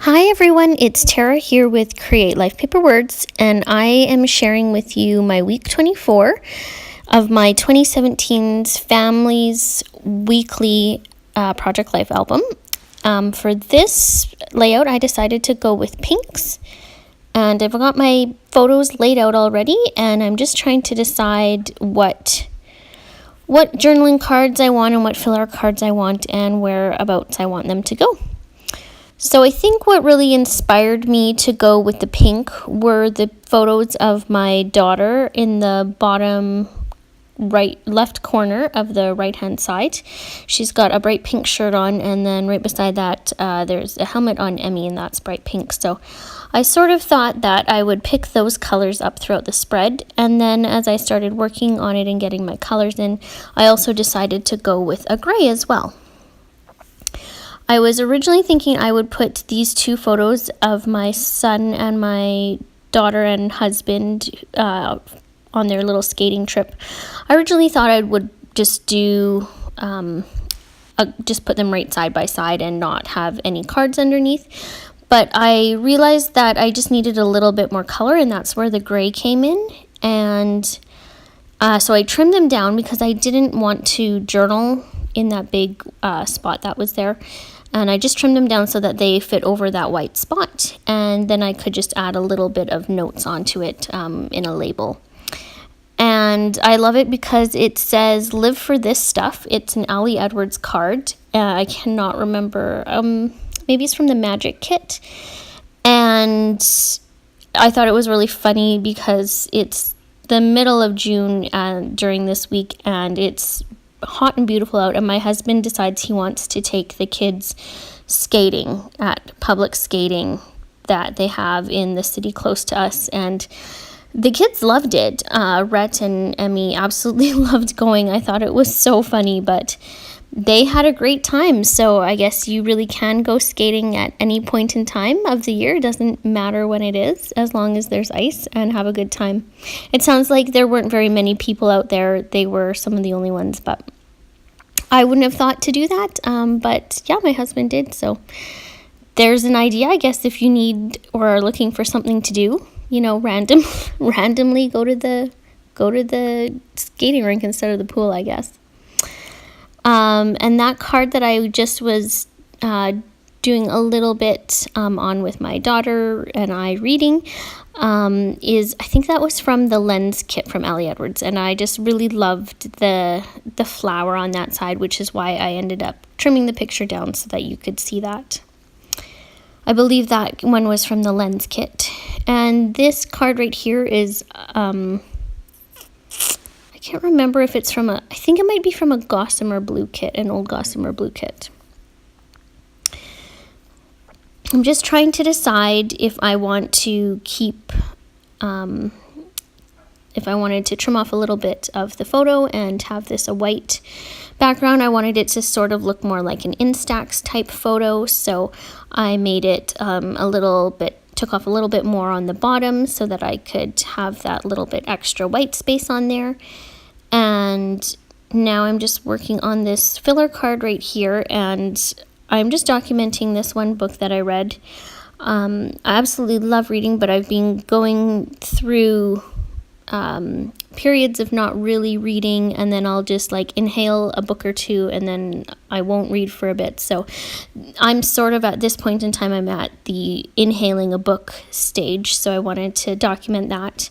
Hi everyone, it's Tara here with Create Life Paper Words, and I am sharing with you my week 24 of my 2017's Families Weekly Project Life album. For this layout, I decided to go with pinks, and I've got my photos laid out already, and I'm just trying to decide what journaling cards I want and what filler cards I want and whereabouts I want them to go. So I think what really inspired me to go with the pink were the photos of my daughter in the bottom left corner of the right hand side. She's got a bright pink shirt on, and then right beside that there's a helmet on Emmy, and that's bright pink. So I sort of thought that I would pick those colors up throughout the spread, and then as I started working on it and getting my colors in, I also decided to go with a gray as well. I was originally thinking I would put these two photos of my son and my daughter and husband on their little skating trip. I originally thought I would just do, just put them right side by side and not have any cards underneath. But I realized that I just needed a little bit more color, and that's where the gray came in. And so I trimmed them down because I didn't want to journal in that big spot that was there. And I just trimmed them down so that they fit over that white spot. And then I could just add a little bit of notes onto it in a label. And I love it because it says, "Live for this stuff." It's an Ali Edwards card. I cannot remember. Maybe it's from the Magic Kit. And I thought it was really funny because it's the middle of June during this week, and it's hot and beautiful out, and my husband decides he wants to take the kids skating at public skating that they have in the city close to us, and the kids loved it. Rhett and Emmy absolutely loved going. I thought it was so funny, but they had a great time. So I guess you really can go skating at any point in time of the year. It doesn't matter when it is, as long as there's ice, and have a good time. It sounds like there weren't very many people out there. They were some of the only ones, but I wouldn't have thought to do that. But yeah, my husband did. So there's an idea, I guess, if you need or are looking for something to do, randomly go to the skating rink instead of the pool, I guess. And that card that I just was doing a little bit on with my daughter and I reading I think that was from the lens kit from Ali Edwards, and I just really loved the flower on that side, which is why I ended up trimming the picture down so that you could see that. I believe that one was from the lens kit. And this card right here is I can't remember if it's I think it might be from a Gossamer Blue kit, an old Gossamer Blue kit. I'm just trying to decide if I want to keep, if I wanted to trim off a little bit of the photo and have this a white background. I wanted it to sort of look more like an Instax type photo, so I made it took off a little bit more on the bottom so that I could have that little bit extra white space on there. And now I'm just working on this filler card right here, and I'm just documenting this one book that I read. I absolutely love reading, but I've been going through periods of not really reading, and then I'll just inhale a book or two, and then I won't read for a bit. So I'm sort of at this point in time, I'm at the inhaling a book stage, so I wanted to document that.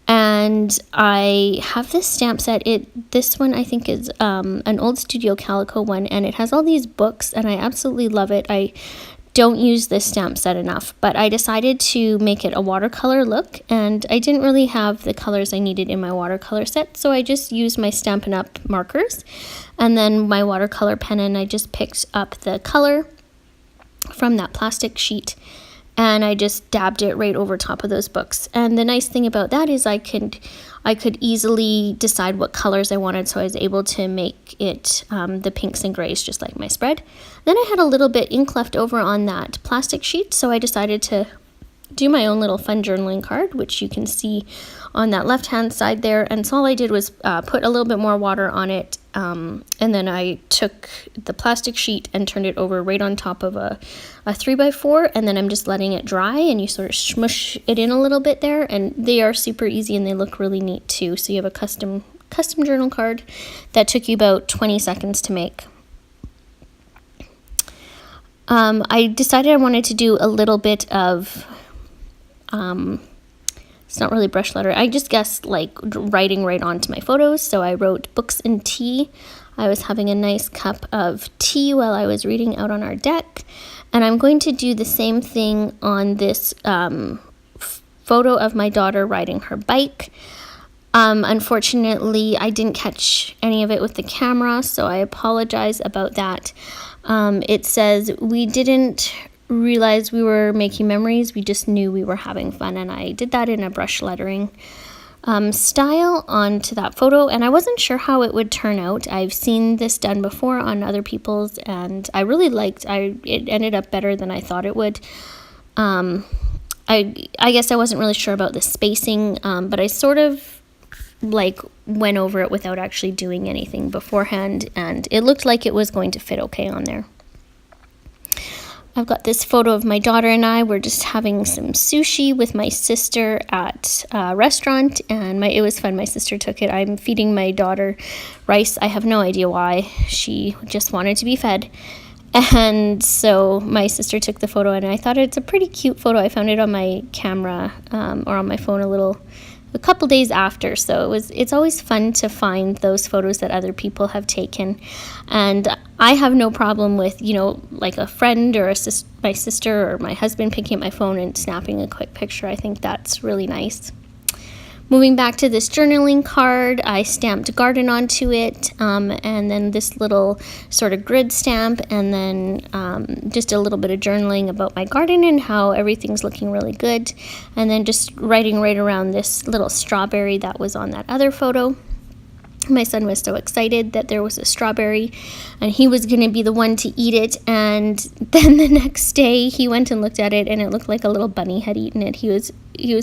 And I have this stamp set. This one I think is an old Studio Calico one, and it has all these books, and I absolutely love it. I don't use this stamp set enough, but I decided to make it a watercolor look, and I didn't really have the colors I needed in my watercolor set, so I just used my Stampin' Up! Markers and then my watercolor pen, and I just picked up the color from that plastic sheet, and I just dabbed it right over top of those books. And the nice thing about that is I could easily decide what colors I wanted, so I was able to make it the pinks and grays just like my spread. Then I had a little bit ink left over on that plastic sheet, so I decided to do my own little fun journaling card, which you can see on that left hand side there. And so all I did was put a little bit more water on it, and then I took the plastic sheet and turned it over right on top of a 3x4, and then I'm just letting it dry, and you sort of smush it in a little bit there, and they are super easy and they look really neat too. So you have a custom journal card that took you about 20 seconds to make. I decided I wanted to do a little bit of, it's not really brush letter, I just guessed like writing right onto my photos. So I wrote books and tea. I was having a nice cup of tea while I was reading out on our deck. And I'm going to do the same thing on this photo of my daughter riding her bike. Unfortunately, I didn't catch any of it with the camera, so I apologize about that. It says, we didn't realize we were making memories, we just knew we were having fun, and I did that in a brush lettering style onto that photo, and I wasn't sure how it would turn out. I've seen this done before on other people's, and I really liked it ended up better than I thought it would. I guess I wasn't really sure about the spacing, but I sort of like went over it without actually doing anything beforehand, and it looked like it was going to fit okay on there. I've got this photo of my daughter and I. We're just having some sushi with my sister at a restaurant, and it was fun. My sister took it. I'm feeding my daughter rice. I have no idea why. She just wanted to be fed. And so my sister took the photo, and I thought it's a pretty cute photo. I found it on my camera or on my phone a couple days after, so it's always fun to find those photos that other people have taken. And I have no problem with, like a friend or my sister or my husband picking up my phone and snapping a quick picture. I think that's really nice. Moving back to this journaling card, I stamped garden onto it, and then this little sort of grid stamp, and then just a little bit of journaling about my garden and how everything's looking really good, and then just writing right around this little strawberry that was on that other photo. My son was so excited that there was a strawberry and he was going to be the one to eat it, and then the next day he went and looked at it and it looked like a little bunny had eaten it. He was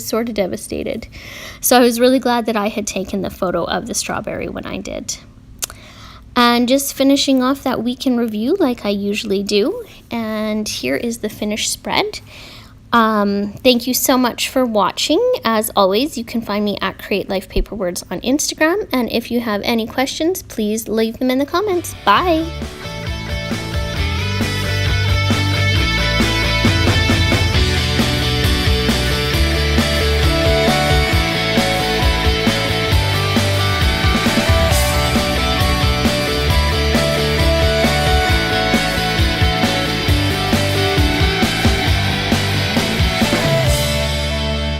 sort of devastated. So I was really glad that I had taken the photo of the strawberry when I did. And just finishing off that week in review like I usually do, and here is the finished spread. Thank you so much for watching. As always, you can find me at Create Life Paper Words on Instagram, and if you have any questions, please leave them in the comments. Bye!